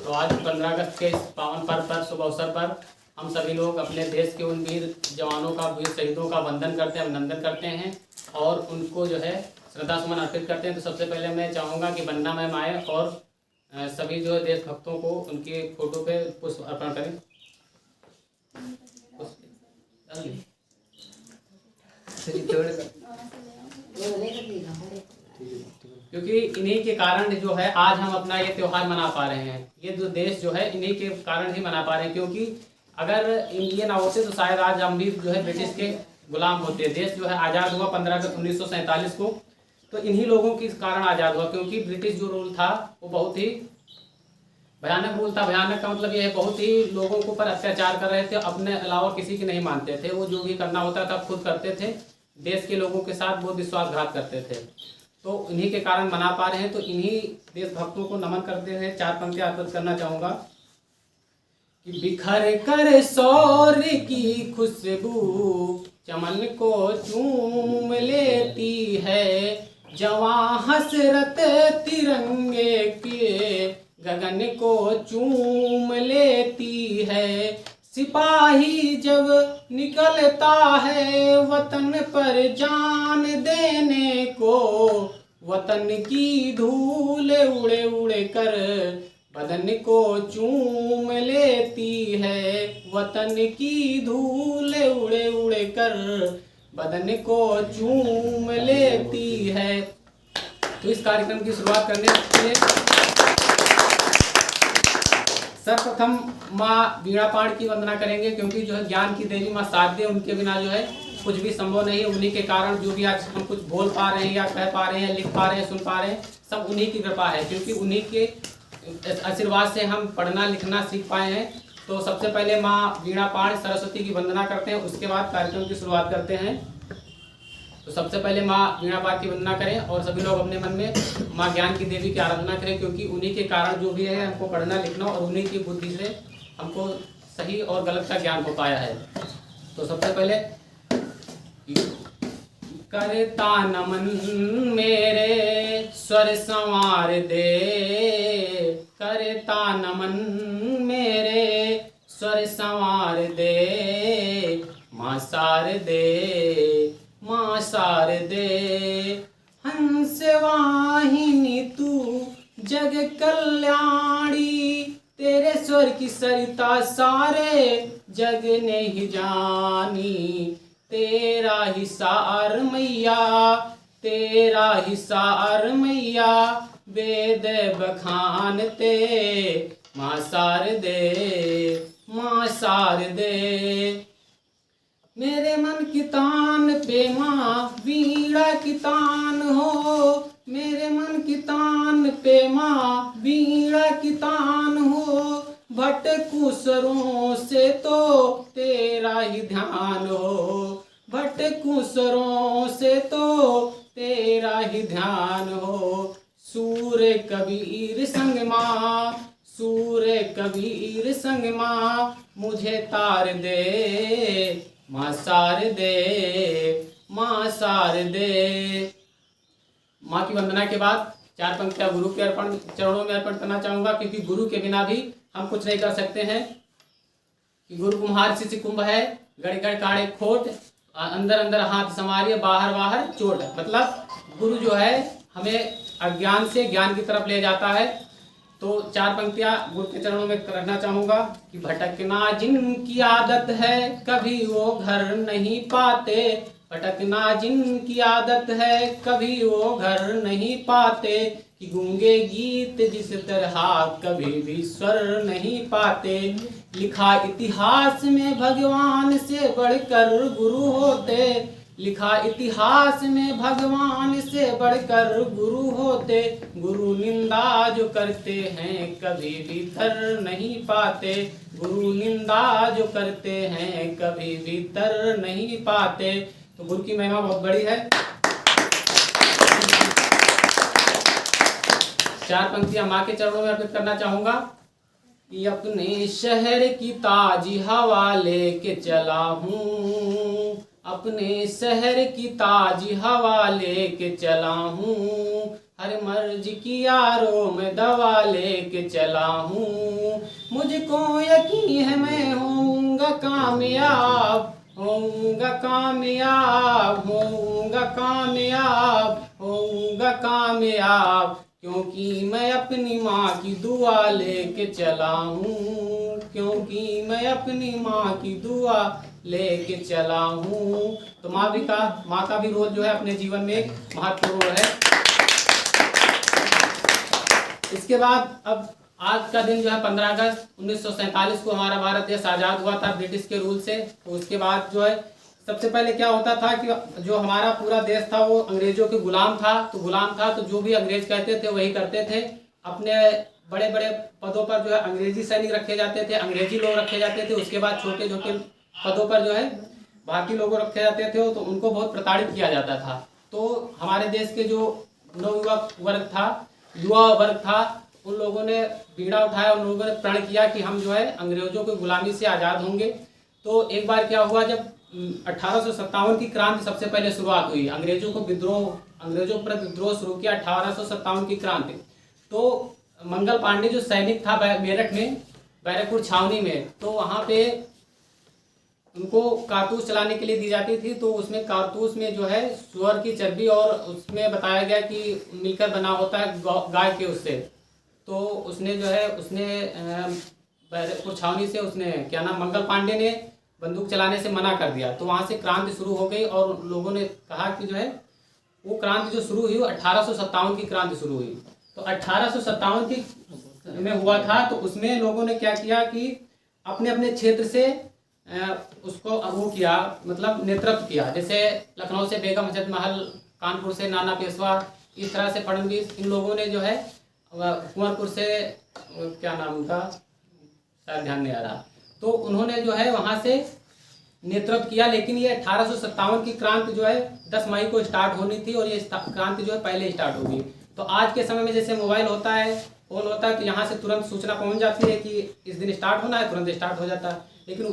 तो आज 15 अगस्त के इस पावन पर्व पर शुभ अवसर पर हम सभी लोग अपने देश के उन वीर जवानों का, वीर शहीदों का वंदन करते हैं, अभिनंदन करते हैं और उनको जो है श्रद्धा सुमन अर्पित करते हैं। तो सबसे पहले मैं चाहूँगा कि वंदना मैम आए और सभी जो है देशभक्तों को उनके फोटो पे पुष्प अर्पण करें। क्योंकि इन्हीं के कारण जो है आज हम अपना ये त्यौहार मना पा रहे हैं। ये जो देश जो है इन्हीं के कारण ही मना पा रहे हैं, क्योंकि अगर ये ना होते तो शायद आज हम भी जो है ब्रिटिश के गुलाम होते। देश जो है आज़ाद हुआ 15 अगस्त 1947 को, तो इन्हीं लोगों के कारण आज़ाद हुआ। क्योंकि ब्रिटिश जो रूल था वो बहुत ही भयानक रूल था। भयानक का मतलब ये है बहुत ही लोगों के ऊपर अत्याचार कर रहे थे, अपने अलावा किसी की नहीं मानते थे। वो जो भी करना होता था खुद करते थे, देश के लोगों के साथ बहुत विश्वासघात करते थे। तो इन्हीं के कारण मना पा रहे हैं। तो इन्हीं देशभक्तों को नमन करते हुए 4 पंक्तियां अर्पित करना चाहूँगा कि बिखर कर शौर्य की खुशबू चमन को चूम लेती है, जवां हसरत तिरंगे के गगन को चूम लेती है। सिपाही जब निकलता है वतन पर जान देने को, वतन की धूल उड़े उड़े कर बदन को चूम लेती है, वतन की धूल उड़े उड़े कर बदन को चूम लेती है। तो इस कार्यक्रम की शुरुआत करने के लिए सर्वप्रथम माँ वीणा पाण की वंदना करेंगे, क्योंकि जो है ज्ञान की देवी माँ शारदे, उनके बिना जो है कुछ भी संभव नहीं है। उन्हीं के कारण जो भी आज हम कुछ बोल पा रहे हैं या कह पा रहे हैं, लिख पा रहे हैं, सुन पा रहे हैं, सब उन्हीं की कृपा है। क्योंकि उन्हीं के आशीर्वाद से हम पढ़ना लिखना सीख पाए हैं। तो सबसे पहले माँ वीणा पाण सरस्वती की वंदना करते हैं, उसके बाद कार्यक्रम की शुरुआत करते हैं। तो सबसे पहले माँ वीणा पाठ की वंदना करें और सभी लोग अपने मन में माँ ज्ञान की देवी की आराधना करें, क्योंकि उन्हीं के कारण जो भी है हमको पढ़ना लिखना और उन्हीं की बुद्धि से हमको सही और गलत का ज्ञान हो पाया है। तो सबसे पहले करता नमन मेरे स्वर संवार दे, करता नमन मेरे स्वर संवार दे, माँ शारदे माँ शारदे। हंस वाहिनी तू जग कल्याणी, तेरे स्वर की सरिता सारे जग ने ही जानी। तेरा ही सार मैया, तेरा ही सार मैया, वेद बखानते माँ शारदे माँ शारदे। मेरे मन की तान पे माँ वीणा की तान हो, मेरे मन की तान पे माँ वीणा की तान हो। भटकू स्वरों से तो तेरा ही ध्यान हो, भटकू स्वरों से तो तेरा ही ध्यान हो। सूर्य कबीर संग माँ, सूर्य कबीर संग माँ, मुझे तार दे माँ शारदे माँ शारदे। माँ की वंदना के बाद 4 पंक्तियां गुरु के चरणों में अर्पण करना चाहूँगा, क्योंकि गुरु के बिना भी हम कुछ नहीं कर सकते हैं। कि गुरु कुम्हार शिष्य कुंभ है, गड़ गड़ काढ़े खोट, अंदर अंदर हाथ संवारिए, बाहर बाहर चोट। मतलब गुरु जो है हमें अज्ञान से ज्ञान की तरफ ले जाता है। तो 4 पंक्तियां गुरु के चरणों में रखना चाहूँगा कि भटकना जिनकी आदत है कभी वो घर नहीं पाते, भटकना जिनकी आदत है कभी वो घर नहीं पाते। कि गूंगे गीत जिस तरह कभी भी स्वर नहीं पाते। लिखा इतिहास में भगवान से बढ़कर गुरु होते, लिखा इतिहास में भगवान से बढ़कर गुरु होते। गुरु निंदा जो करते हैं कभी भी तर नहीं पाते, गुरु निंदा जो करते हैं कभी भी तर नहीं पाते। तो गुरु की महिमा बहुत बड़ी है। 4 पंक्तियां माँ के चरणों में अर्पित करना चाहूंगा कि अपने शहर की ताजी हवा लेके चला हूँ, अपने शहर की ताजी हवा लेके चला हूँ। हर मर्ज की यारो मैं दवा लेके चला हूँ। मुझको यकीन है मैं होऊंगा कामयाब, होऊंगा कामयाब, होऊंगा कामयाब, होऊंगा कामयाब, क्योंकि मैं अपनी माँ की दुआ लेके चला हूँ, क्योंकि मैं अपनी माँ की दुआ लेके चला हूँ। तो माँ का भी रोल जो है अपने जीवन में एक महत्वपूर्ण है। इसके बाद अब आज का दिन जो है 15 अगस्त 1947 को हमारा भारत देश आज़ाद हुआ था ब्रिटिश के रूल से। तो उसके बाद जो है सबसे पहले क्या होता था कि जो हमारा पूरा देश था वो अंग्रेजों के गुलाम था। तो जो भी अंग्रेज कहते थे वही करते थे। अपने बड़े बड़े पदों पर जो है अंग्रेजी सैनिक रखे जाते थे, अंग्रेजी लोग रखे जाते थे। उसके बाद छोटे छोटे पदों पर जो है भारतीय लोग रखे जाते थे, तो उनको बहुत प्रताड़ित किया जाता था। तो हमारे देश के जो युवा वर्ग था, उन लोगों ने बीड़ा उठाया, उन लोगों ने प्रण किया कि हम जो है अंग्रेजों की गुलामी से आज़ाद होंगे। तो एक बार क्या हुआ, जब 1857 की क्रांति सबसे पहले शुरुआत हुई, अंग्रेजों पर विद्रोह शुरू किया 1857 की क्रांति। तो मंगल पांडे जो सैनिक था मेरठ में, बैरकपुर छावनी में, तो वहाँ पे उनको कारतूस चलाने के लिए दी जाती थी। तो उसमें कारतूस में जो है सुअर की चर्बी और उसमें बताया गया कि मिलकर बना होता है गाय के उससे। तो उसने बैरकपुर छावनी से उसने क्या नाम मंगल पांडे ने बंदूक चलाने से मना कर दिया। तो वहाँ से क्रांति शुरू हो गई और लोगों ने कहा कि जो है वो क्रांति जो शुरू हुई वो 1857 की क्रांति शुरू हुई। तो 1857 की में हुआ था। तो उसमें लोगों ने क्या किया कि अपने अपने क्षेत्र से उसको वो किया, मतलब नेतृत्व किया। जैसे लखनऊ से बेगम हजरत महल, कानपुर से नाना पेशवा, इस तरह से फडणवीस, इन लोगों ने जो है कुंवरपुर से क्या नाम उनका शायद ध्यान नहीं आ रहा, तो उन्होंने जो है वहाँ से नेतृत्व किया। लेकिन ये 1857 की क्रांति जो है 10 मई को स्टार्ट होनी थी और ये क्रांति जो है पहले स्टार्ट होगी। तो आज के समय में जैसे मोबाइल होता है, फोन होता है, तो यहाँ से तुरंत सूचना पहुँच जाती है कि इस दिन स्टार्ट होना है, तुरंत स्टार्ट हो जाता है। लेकिन